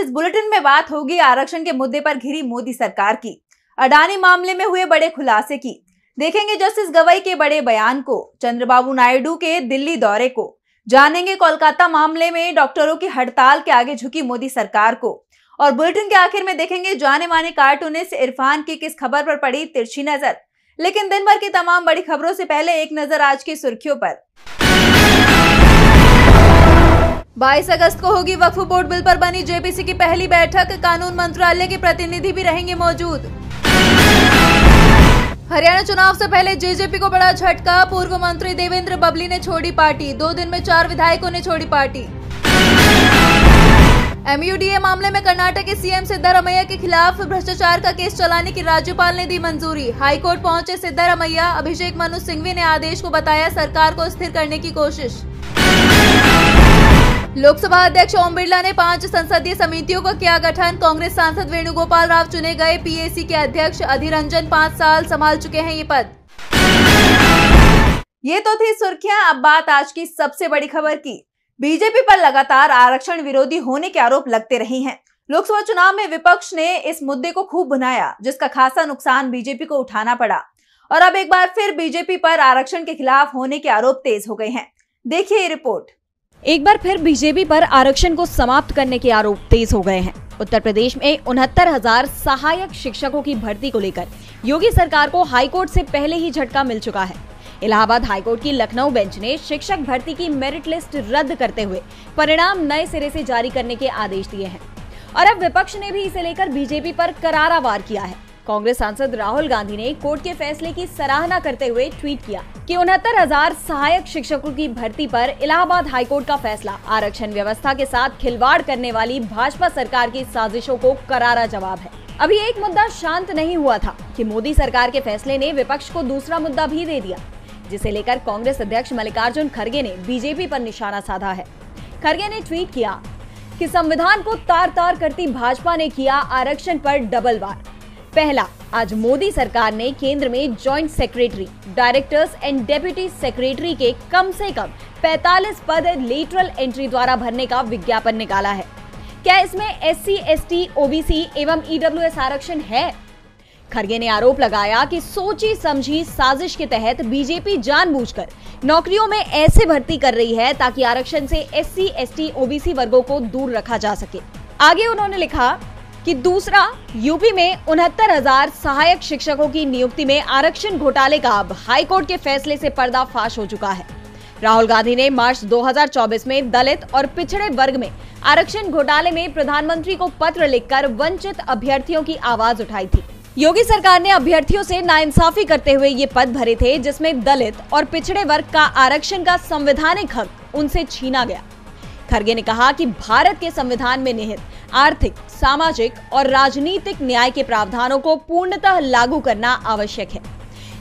इस बुलेटिन में बात होगी आरक्षण के मुद्दे पर घिरी मोदी सरकार की, अडानी मामले में हुए बड़े खुलासे की, देखेंगे जस्टिस गवाई के बड़े बयान को, चंद्रबाबू नायडू के दिल्ली दौरे को, जानेंगे कोलकाता मामले में डॉक्टरों की हड़ताल के आगे झुकी मोदी सरकार को, और बुलेटिन के आखिर में देखेंगे जाने माने कार्टूनिस्ट इरफान की किस खबर पर पड़ी तिरछी नजर। लेकिन दिन भर की तमाम बड़ी खबरों से पहले एक नजर आज की सुर्खियों पर। 22 अगस्त को होगी वक्फ बोर्ड बिल पर बनी जेपीसी की पहली बैठक, कानून मंत्रालय के प्रतिनिधि भी रहेंगे मौजूद। हरियाणा चुनाव से पहले जेजेपी को बड़ा झटका, पूर्व मंत्री देवेंद्र बबली ने छोड़ी पार्टी, 2 दिन में 4 विधायकों ने छोड़ी पार्टी। MUDA मामले में कर्नाटक के सीएम सिद्धारमैया के खिलाफ भ्रष्टाचार का केस चलाने की राज्यपाल ने दी मंजूरी, हाईकोर्ट पहुंचे सिद्धारमैया, अभिषेक मनु सिंघवी ने आदेश को बताया सरकार को स्थिर करने की कोशिश। लोकसभा अध्यक्ष ओम बिरला ने 5 संसदीय समितियों का किया गठन, कांग्रेस सांसद वेणुगोपाल राव चुने गए, PAC के अध्यक्ष अधीर रंजन 5 साल संभाल चुके हैं ये पद। ये तो थी सुर्खियां, अब बात आज की सबसे बड़ी खबर की। बीजेपी पर लगातार आरक्षण विरोधी होने के आरोप लगते रहे हैं। लोकसभा चुनाव में विपक्ष ने इस मुद्दे को खूब भुनाया, जिसका खासा नुकसान बीजेपी को उठाना पड़ा, और अब एक बार फिर बीजेपी पर आरक्षण के खिलाफ होने के आरोप तेज हो गए हैं। देखिए ये रिपोर्ट। एक बार फिर बीजेपी पर आरक्षण को समाप्त करने के आरोप तेज हो गए हैं। उत्तर प्रदेश में 69,000 सहायक शिक्षकों की भर्ती को लेकर योगी सरकार को हाईकोर्ट से पहले ही झटका मिल चुका है। इलाहाबाद हाईकोर्ट की लखनऊ बेंच ने शिक्षक भर्ती की मेरिट लिस्ट रद्द करते हुए परिणाम नए सिरे से जारी करने के आदेश दिए हैं, और अब विपक्ष ने भी इसे लेकर बीजेपी पर करारा वार किया है। कांग्रेस सांसद राहुल गांधी ने कोर्ट के फैसले की सराहना करते हुए ट्वीट किया कि 69,000 सहायक शिक्षकों की भर्ती पर इलाहाबाद हाईकोर्ट का फैसला आरक्षण व्यवस्था के साथ खिलवाड़ करने वाली भाजपा सरकार की साजिशों को करारा जवाब है। अभी एक मुद्दा शांत नहीं हुआ था कि मोदी सरकार के फैसले ने विपक्ष को दूसरा मुद्दा भी दे दिया, जिसे लेकर कांग्रेस अध्यक्ष मल्लिकार्जुन खड़गे ने बीजेपी पर निशाना साधा है। खड़गे ने ट्वीट किया कि संविधान को तार-तार करती भाजपा ने किया आरक्षण पर डबल वार। पहला, आज मोदी सरकार ने केंद्र में joint secretary, directors and deputy secretary के कम से कम 45 पद लेटरल एंट्री द्वारा भरने का विज्ञापन निकाला है। क्या इसमें SC, ST, OBC एवं EWS आरक्षण है? खड़गे ने आरोप लगाया कि सोची समझी साजिश के तहत बीजेपी जानबूझकर नौकरियों में ऐसे भर्ती कर रही है ताकि आरक्षण से SC, ST, OBC वर्गों को दूर रखा जा सके। आगे उन्होंने लिखा कि दूसरा, यूपी में 69,000 सहायक शिक्षकों की नियुक्ति में आरक्षण घोटाले का अब हाईकोर्ट के फैसले से पर्दाफाश हो चुका है। राहुल गांधी ने मार्च 2024 में दलित और पिछड़े वर्ग में आरक्षण घोटाले में प्रधानमंत्री को पत्र लिखकर वंचित अभ्यर्थियों की आवाज उठाई थी। योगी सरकार ने अभ्यर्थियों से नाइंसाफी करते हुए ये पद भरे थे, जिसमें दलित और पिछड़े वर्ग का आरक्षण का संवैधानिक हक उनसे छीना गया। खड़गे ने कहा कि भारत के संविधान में निहित आर्थिक, सामाजिक और राजनीतिक न्याय के प्रावधानों को पूर्णतः लागू करना आवश्यक है।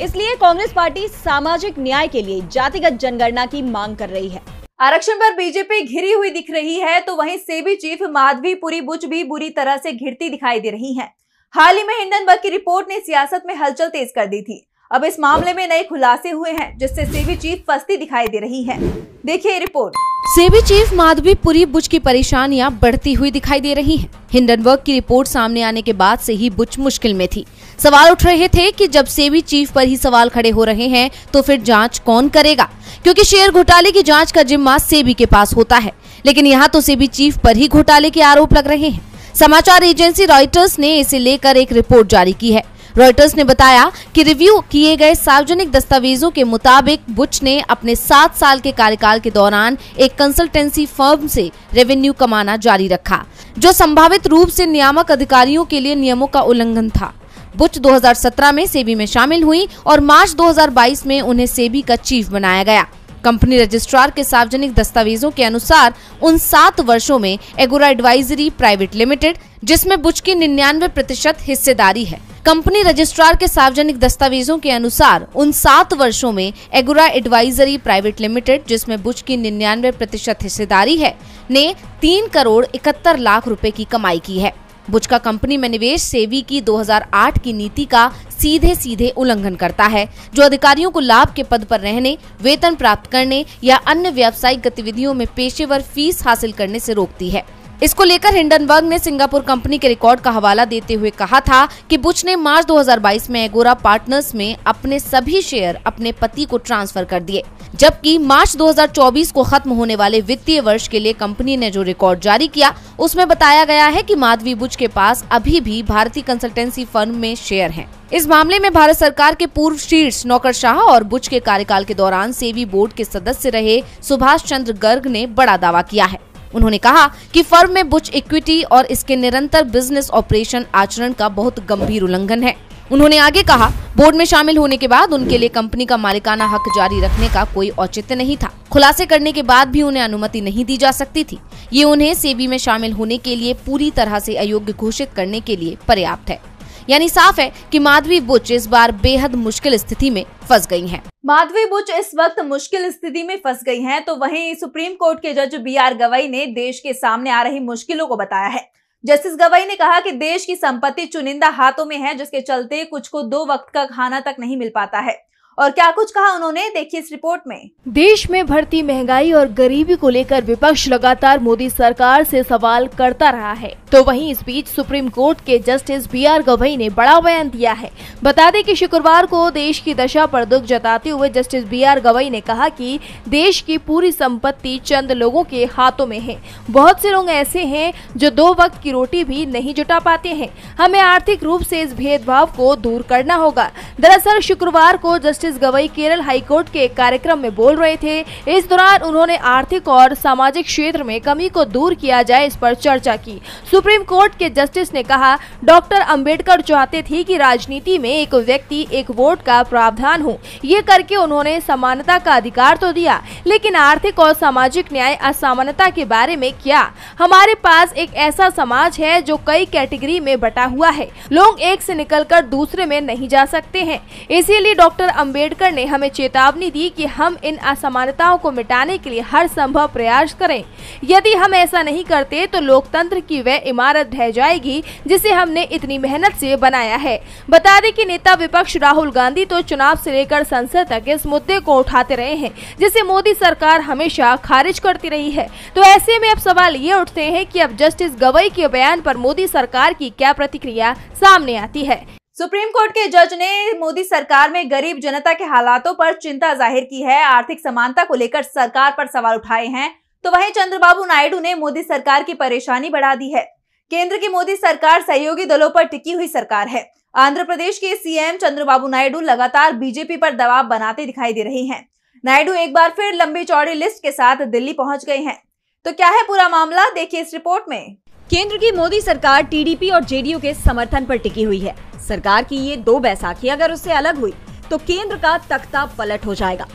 इसलिए कांग्रेस पार्टी सामाजिक न्याय के लिए जातिगत जनगणना की मांग कर रही है। आरक्षण पर बीजेपी घिरी हुई दिख रही है, तो वहीं सेबी चीफ माधवीपुरी बुच भी बुरी तरह से घिरती दिखाई दे रही हैं। हाल ही में हिंडनबर्ग की रिपोर्ट ने सियासत में हलचल तेज कर दी थी। अब इस मामले में नए खुलासे हुए हैं, जिससे सेबी चीफ फंसती दिखाई दे रही है। देखिए रिपोर्ट। सेबी चीफ माधवीपुरी बुच की परेशानियां बढ़ती हुई दिखाई दे रही हैं। हिंडनबर्ग की रिपोर्ट सामने आने के बाद से ही बुच मुश्किल में थी। सवाल उठ रहे थे कि जब सेबी चीफ पर ही सवाल खड़े हो रहे हैं तो फिर जांच कौन करेगा, क्योंकि शेयर घोटाले की जांच का जिम्मा सेबी के पास होता है। लेकिन यहाँ तो सेबी चीफ पर ही घोटाले के आरोप लग रहे हैं। समाचार एजेंसी रॉयटर्स ने इसे लेकर एक रिपोर्ट जारी की है। रॉयटर्स ने बताया कि रिव्यू किए गए सार्वजनिक दस्तावेजों के मुताबिक बुच ने अपने 7 साल के कार्यकाल के दौरान एक कंसल्टेंसी फर्म से रेवेन्यू कमाना जारी रखा, जो संभावित रूप से नियामक अधिकारियों के लिए नियमों का उल्लंघन था। बुच 2017 में सेबी में शामिल हुई और मार्च 2022 में उन्हें सेबी का चीफ बनाया गया। कंपनी रजिस्ट्रार के सार्वजनिक दस्तावेजों के अनुसार उन 7 वर्षों में एगोरा एडवाइजरी प्राइवेट लिमिटेड, जिसमें बुच की 99% हिस्सेदारी है। कंपनी रजिस्ट्रार के सार्वजनिक दस्तावेजों के अनुसार उन 7 वर्षों में एगोरा एडवाइजरी प्राइवेट लिमिटेड, जिसमें बुच की 99% हिस्सेदारी है, ने 3 करोड़ 71 लाख रुपए की कमाई की है। बुच का कंपनी में निवेश सेबी की 2008 की नीति का सीधे उल्लंघन करता है, जो अधिकारियों को लाभ के पद पर रहने, वेतन प्राप्त करने या अन्य व्यावसायिक गतिविधियों में पेशेवर फीस हासिल करने से रोकती है। इसको लेकर हिंडनबर्ग ने सिंगापुर कंपनी के रिकॉर्ड का हवाला देते हुए कहा था कि बुच ने मार्च 2022 में एगोरा पार्टनर्स में अपने सभी शेयर अपने पति को ट्रांसफर कर दिए, जबकि मार्च 2024 को खत्म होने वाले वित्तीय वर्ष के लिए कंपनी ने जो रिकॉर्ड जारी किया उसमें बताया गया है कि माधवी बुच के पास अभी भी भारतीय कंसल्टेंसी फर्म में शेयर हैं। इस मामले में भारत सरकार के पूर्व शीर्ष नौकरशाह और बुच के कार्यकाल के दौरान सेबी बोर्ड के सदस्य रहे सुभाष चंद्र गर्ग ने बड़ा दावा किया है। उन्होंने कहा कि फर्म में बुच इक्विटी और इसके निरंतर बिजनेस ऑपरेशन आचरण का बहुत गंभीर उल्लंघन है। उन्होंने आगे कहा, बोर्ड में शामिल होने के बाद उनके लिए कंपनी का मालिकाना हक जारी रखने का कोई औचित्य नहीं था। खुलासे करने के बाद भी उन्हें अनुमति नहीं दी जा सकती थी। ये उन्हें सेबी में शामिल होने के लिए पूरी तरह से अयोग्य घोषित करने के लिए पर्याप्त है। यानी साफ है कि माधवी बुच इस बार बेहद मुश्किल स्थिति में फंस गई हैं। माधवी बुच इस वक्त मुश्किल स्थिति में फंस गई हैं, तो वहीं सुप्रीम कोर्ट के जज BR गवई ने देश के सामने आ रही मुश्किलों को बताया है। जस्टिस गवई ने कहा कि देश की संपत्ति चुनिंदा हाथों में है, जिसके चलते कुछ को 2 वक्त का खाना तक नहीं मिल पाता है। और क्या कुछ कहा उन्होंने, देखिए इस रिपोर्ट में। देश में बढ़ती महंगाई और गरीबी को लेकर विपक्ष लगातार मोदी सरकार से सवाल करता रहा है, तो वहीं इस बीच सुप्रीम कोर्ट के जस्टिस BR गवई ने बड़ा बयान दिया है। बता दें कि शुक्रवार को देश की दशा पर दुख जताते हुए जस्टिस BR गवई ने कहा कि देश की पूरी संपत्ति चंद लोगों के हाथों में है। बहुत से लोग ऐसे हैं जो 2 वक्त की रोटी भी नहीं जुटा पाते हैं। हमें आर्थिक रूप से इस भेदभाव को दूर करना होगा। दरअसल शुक्रवार को जस्टिस गवई केरल हाईकोर्ट के एक कार्यक्रम में बोल रहे थे। इस दौरान उन्होंने आर्थिक और सामाजिक क्षेत्र में कमी को दूर किया जाए, इस पर चर्चा की। सुप्रीम कोर्ट के जस्टिस ने कहा, डॉक्टर अंबेडकर चाहते थे कि राजनीति में एक व्यक्ति एक वोट का प्रावधान हो। ये करके उन्होंने समानता का अधिकार तो दिया, लेकिन आर्थिक और सामाजिक न्याय असमानता के बारे में क्या? हमारे पास एक ऐसा समाज है जो कई कैटेगरी में बटा हुआ है। लोग एक से निकलकर दूसरे में नहीं जा सकते हैं। इसीलिए डॉक्टर अंबेडकर ने हमें चेतावनी दी कि हम इन असमानताओं को मिटाने के लिए हर संभव प्रयास करें। यदि हम ऐसा नहीं करते तो लोकतंत्र की वह इमारत ढह जाएगी जिसे हमने इतनी मेहनत से बनाया है। बता दें कि नेता विपक्ष राहुल गांधी तो चुनाव से लेकर संसद तक इस मुद्दे को उठाते रहे हैं, जिसे मोदी सरकार हमेशा खारिज करती रही है। तो ऐसे में अब सवाल ये उठते हैं कि अब जस्टिस गवई के बयान पर मोदी सरकार की क्या प्रतिक्रिया सामने आती है। सुप्रीम कोर्ट के जज ने मोदी सरकार में गरीब जनता के हालातों पर चिंता जाहिर की है। आर्थिक समानता को लेकर सरकार पर सवाल उठाए हैं, तो वहीं चंद्रबाबू नायडू ने मोदी सरकार की परेशानी बढ़ा दी है। केंद्र की मोदी सरकार सहयोगी दलों पर टिकी हुई सरकार है। आंध्र प्रदेश के सीएम चंद्रबाबू नायडू लगातार बीजेपी पर दबाव बनाते दिखाई दे रहे हैं। नायडू एक बार फिर लंबी चौड़ी लिस्ट के साथ दिल्ली पहुंच गए हैं। तो क्या है पूरा मामला, देखिए इस रिपोर्ट में। केंद्र की मोदी सरकार टीडीपी और जेडीयू के समर्थन पर टिकी हुई है। सरकार की ये 2 बैसाखी अगर उससे अलग हुई तो केंद्र का तख्ता पलट हो जाएगा।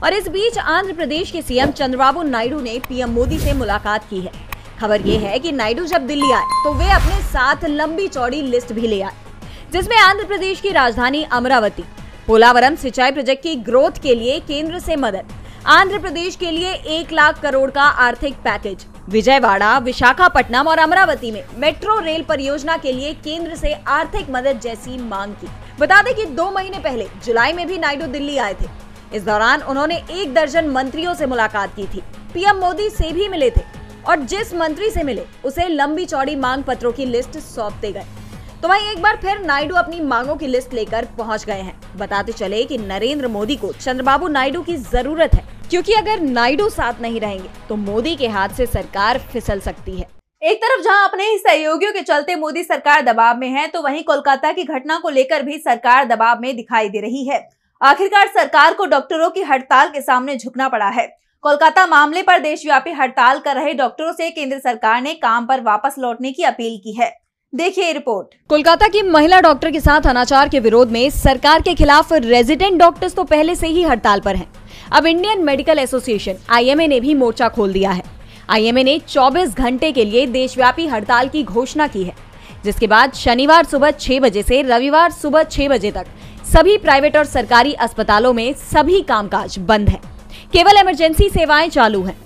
और इस बीच आंध्र प्रदेश के सीएम चंद्रबाबू नायडू ने पीएम मोदी से मुलाकात की है। खबर ये है कि नायडू जब दिल्ली आए तो वे अपने साथ लंबी चौड़ी लिस्ट भी ले आए, जिसमें आंध्र प्रदेश की राजधानी अमरावती, पोलावरम सिंचाई प्रोजेक्ट की ग्रोथ के लिए केंद्र से मदद, आंध्र प्रदेश के लिए 1 लाख करोड़ का आर्थिक पैकेज, विजयवाड़ा, विशाखापट्टनम और अमरावती में मेट्रो रेल परियोजना के लिए केंद्र से आर्थिक मदद जैसी मांग की। बता दें कि 2 महीने पहले जुलाई में भी नायडू दिल्ली आए थे। इस दौरान उन्होंने 1 दर्जन मंत्रियों से मुलाकात की थी। पीएम मोदी से भी मिले थे और जिस मंत्री से मिले उसे लंबी चौड़ी मांग पत्रों की लिस्ट सौंपते गए। तो वहीं एक बार फिर नायडू अपनी मांगों की लिस्ट लेकर पहुंच गए हैं। बताते चले कि नरेंद्र मोदी को चंद्रबाबू नायडू की जरूरत है, क्योंकि अगर नायडू साथ नहीं रहेंगे तो मोदी के हाथ से सरकार फिसल सकती है। एक तरफ जहां अपने ही सहयोगियों के चलते मोदी सरकार दबाव में है, तो वहीं कोलकाता की घटना को लेकर भी सरकार दबाव में दिखाई दे रही है। आखिरकार सरकार को डॉक्टरों की हड़ताल के सामने झुकना पड़ा है। कोलकाता मामले पर देशव्यापी हड़ताल कर रहे डॉक्टरों से केंद्र सरकार ने काम पर वापस लौटने की अपील की है। देखिए रिपोर्ट। कोलकाता की महिला डॉक्टर के साथ अनाचार के विरोध में सरकार के खिलाफ रेजिडेंट डॉक्टर्स तो पहले से ही हड़ताल पर हैं। अब इंडियन मेडिकल एसोसिएशन IMA ने भी मोर्चा खोल दिया है। IMA ने 24 घंटे के लिए देशव्यापी हड़ताल की घोषणा की है, जिसके बाद शनिवार सुबह 6 बजे से रविवार सुबह 6 बजे तक सभी प्राइवेट और सरकारी अस्पतालों में सभी कामकाज बंद है। केवल इमरजेंसी सेवाएं चालू हैं।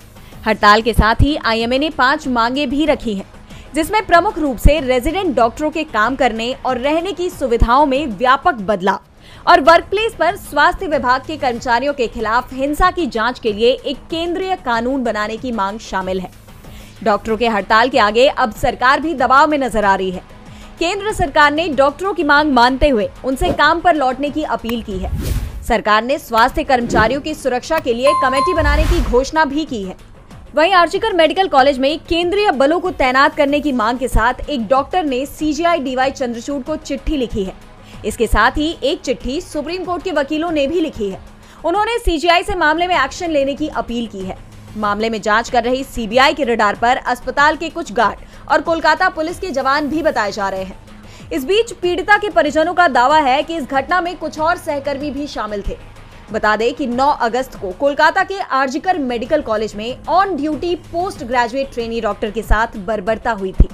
हड़ताल के साथ ही IMA ने 5 मांगे भी रखी हैं, जिसमें प्रमुख रूप से रेजिडेंट डॉक्टरों के काम करने और रहने की सुविधाओं में व्यापक बदलाव और वर्कप्लेस पर स्वास्थ्य विभाग के कर्मचारियों के खिलाफ हिंसा की जांच के लिए एक केंद्रीय कानून बनाने की मांग शामिल है। डॉक्टरों के हड़ताल के आगे अब सरकार भी दबाव में नजर आ रही है। केंद्र सरकार ने डॉक्टरों की मांग मानते हुए उनसे काम पर लौटने की अपील की है। सरकार ने स्वास्थ्य कर्मचारियों की सुरक्षा के लिए कमेटी बनाने की घोषणा भी की है। वहीं आर्जिकर मेडिकल कॉलेज में केंद्रीय बलों को तैनात करने की मांग के साथ एक डॉक्टर ने सीजीआई डीवाई चंद्रचूड़ को चिट्ठी लिखी है। इसके साथ ही एक चिट्ठी सुप्रीम कोर्ट के वकीलों ने भी लिखी है। उन्होंने सीजीआई से मामले में एक्शन लेने की अपील की है। मामले में जांच कर रही सीबीआई के रडार पर अस्पताल के कुछ गार्ड और कोलकाता पुलिस के जवान भी बताए जा रहे हैं। इस बीच पीड़िता के परिजनों का दावा है कि इस घटना में कुछ और सहकर्मी भी शामिल थे। बता दें कि 9 अगस्त को कोलकाता के आर्जिकर मेडिकल कॉलेज में on duty post graduate trainee doctor के साथ बर्बरता हुई थी,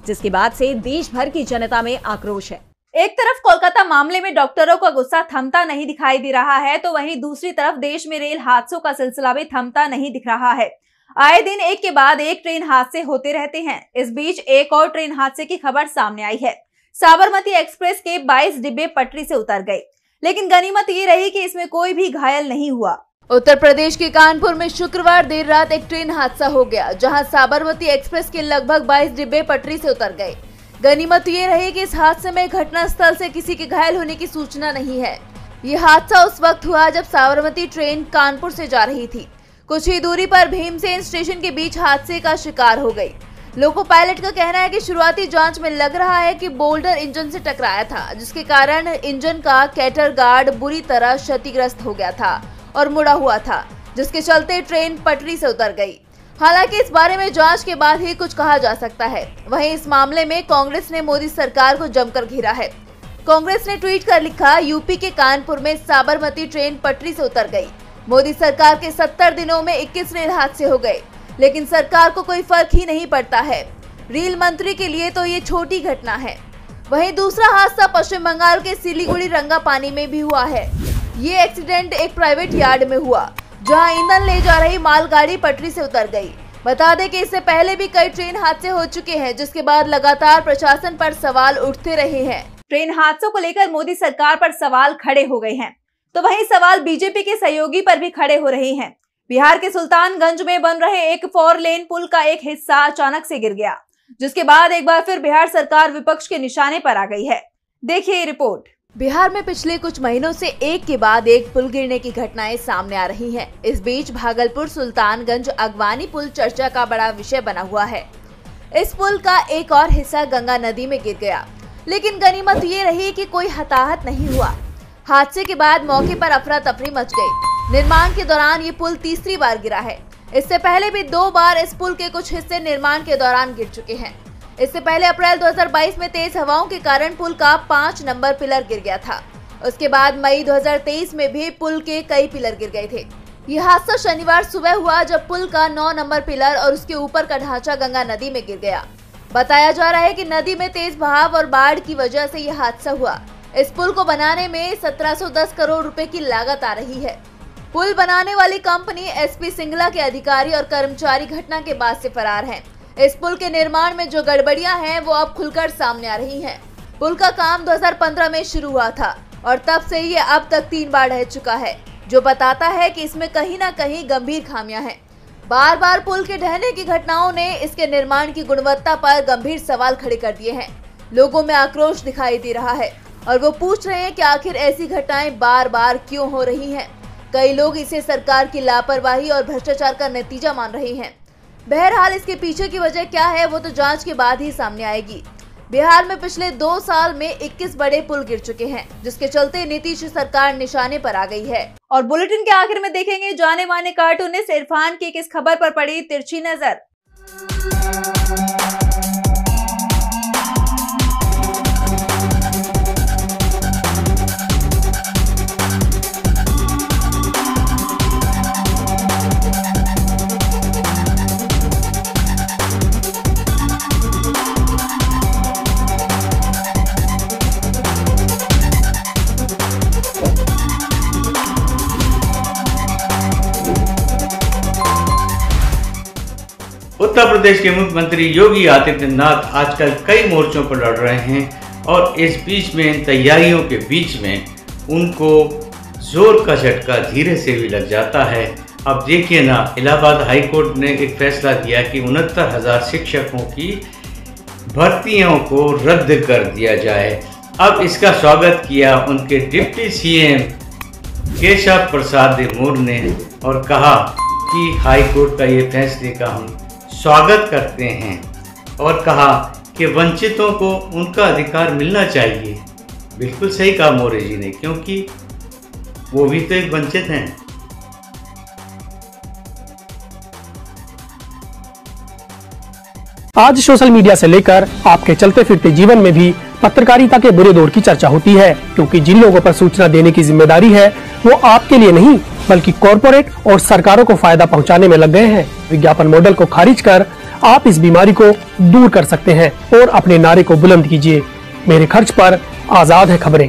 जिसके बाद से देश भर की जनता में आक्रोश है। एक तरफ कोलकाता मामले में डॉक्टरों का गुस्सा थमता नहीं दिखाई दे रहा है, तो वहीं दूसरी तरफ देश में रेल हादसों का सिलसिला भी थमता नहीं दिख रहा है। आए दिन एक के बाद एक ट्रेन हादसे होते रहते हैं। इस बीच एक और ट्रेन हादसे की खबर सामने आई है। साबरमती एक्सप्रेस के 22 डिब्बे पटरी से उतर गए, लेकिन गनीमत ये रही कि इसमें कोई भी घायल नहीं हुआ। उत्तर प्रदेश के कानपुर में शुक्रवार देर रात एक ट्रेन हादसा हो गया, जहां साबरमती एक्सप्रेस के लगभग 22 डिब्बे पटरी से उतर गए। गनीमत ये रही कि इस हादसे में घटनास्थल से किसी के घायल होने की सूचना नहीं है। ये हादसा उस वक्त हुआ जब साबरमती ट्रेन कानपुर से जा रही थी। कुछ ही दूरी पर भीमसेन स्टेशन के बीच हादसे का शिकार हो गई। लोको पायलट का कहना है कि शुरुआती जांच में लग रहा है कि बोल्डर इंजन से टकराया था, जिसके कारण इंजन का कैटर गार्ड बुरी तरह क्षतिग्रस्त हो गया था और मुड़ा हुआ था, जिसके चलते ट्रेन पटरी से उतर गई। हालांकि इस बारे में जांच के बाद ही कुछ कहा जा सकता है। वहीं इस मामले में कांग्रेस ने मोदी सरकार को जमकर घेरा है। कांग्रेस ने ट्वीट कर लिखा, यूपी के कानपुर में साबरमती ट्रेन पटरी से उतर गई। मोदी सरकार के 70 दिनों में 21 रेल हादसे हो गए, लेकिन सरकार को कोई फर्क ही नहीं पड़ता है। रेल मंत्री के लिए तो ये छोटी घटना है। वहीं दूसरा हादसा पश्चिम बंगाल के सिलीगुड़ी रंगापानी में भी हुआ है। ये एक्सीडेंट एक प्राइवेट यार्ड में हुआ, जहां ईंधन ले जा रही मालगाड़ी पटरी से उतर गई। बता दें कि इससे पहले भी कई ट्रेन हादसे हो चुके हैं, जिसके बाद लगातार प्रशासन पर सवाल उठते रहे हैं। ट्रेन हादसों को लेकर मोदी सरकार पर सवाल खड़े हो गए हैं, तो वहीं सवाल बीजेपी के सहयोगी पर भी खड़े हो रहे हैं। बिहार के सुल्तानगंज में बन रहे एक 4 लेन पुल का एक हिस्सा अचानक से गिर गया, जिसके बाद एक बार फिर बिहार सरकार विपक्ष के निशाने पर आ गई है। देखिए रिपोर्ट। बिहार में पिछले कुछ महीनों से एक के बाद एक पुल गिरने की घटनाएं सामने आ रही हैं। इस बीच भागलपुर सुल्तानगंज अगवानी पुल चर्चा का बड़ा विषय बना हुआ है। इस पुल का एक और हिस्सा गंगा नदी में गिर गया, लेकिन गनीमत ये रही कि कोई हताहत नहीं हुआ। हादसे के बाद मौके पर अफरा तफरी मच गई। निर्माण के दौरान ये पुल तीसरी बार गिरा है। इससे पहले भी 2 बार इस पुल के कुछ हिस्से निर्माण के दौरान गिर चुके हैं। इससे पहले अप्रैल 2022 में तेज हवाओं के कारण पुल का 5 नंबर पिलर गिर गया था। उसके बाद मई 2023 में भी पुल के कई पिलर गिर गए थे। यह हादसा शनिवार सुबह हुआ, जब पुल का 9 नंबर पिलर और उसके ऊपर का ढांचा गंगा नदी में गिर गया। बताया जा रहा है कि नदी में तेज बहाव और बाढ़ की वजह से यह हादसा हुआ। इस पुल को बनाने में 1710 करोड़ रुपए की लागत आ रही है। पुल बनाने वाली कंपनी एसपी सिंगला के अधिकारी और कर्मचारी घटना के बाद से फरार हैं। इस पुल के निर्माण में जो गड़बड़ियां हैं वो अब खुलकर सामने आ रही हैं। पुल का काम 2015 में शुरू हुआ था और तब से ये अब तक 3 बार ढह चुका है, जो बताता है कि इसमें कहीं ना कहीं गंभीर खामियां हैं। बार बार पुल के ढहने की घटनाओं ने इसके निर्माण की गुणवत्ता पर गंभीर सवाल खड़े कर दिए हैं। लोगों में आक्रोश दिखाई दे रहा है और वो पूछ रहे हैं कि आखिर ऐसी घटनाएं बार बार क्यों हो रही हैं। कई लोग इसे सरकार की लापरवाही और भ्रष्टाचार का नतीजा मान रहे हैं। बहरहाल इसके पीछे की वजह क्या है वो तो जांच के बाद ही सामने आएगी। बिहार में पिछले 2 साल में 21 बड़े पुल गिर चुके हैं, जिसके चलते नीतीश सरकार निशाने पर आ गई है। और बुलेटिन के आखिर में देखेंगे जाने माने कार्टूनिस्ट इरफान की किस खबर पर पड़ी तिरछी नजर। उत्तर प्रदेश के मुख्यमंत्री योगी आदित्यनाथ आजकल कई मोर्चों पर लड़ रहे हैं और इस बीच में इन तैयारियों के बीच में उनको जोर का झटका धीरे से भी लग जाता है अब देखिए ना, इलाहाबाद हाई कोर्ट ने एक फैसला दिया कि 69,000 शिक्षकों की भर्तियों को रद्द कर दिया जाए। अब इसका स्वागत किया उनके डिप्टी सीएम केशव प्रसाद मौर्य ने और कहा कि हाई कोर्ट का ये फैसले का हम स्वागत करते हैं और कहा कि वंचितों को उनका अधिकार मिलना चाहिए। बिल्कुल सही कहा मौर्य जी ने, क्योंकि वो भी तो एक वंचित हैं। आज सोशल मीडिया से लेकर आपके चलते फिरते जीवन में भी पत्रकारिता के बुरे दौर की चर्चा होती है, क्योंकि जिन लोगों पर सूचना देने की जिम्मेदारी है वो आपके लिए नहीं बल्कि कॉरपोरेट और सरकारों को फायदा पहुंचाने में लग गए हैं। विज्ञापन मॉडल को खारिज कर आप इस बीमारी को दूर कर सकते हैं और अपने नारे को बुलंद कीजिए। मेरे खर्च पर आजाद है खबरें।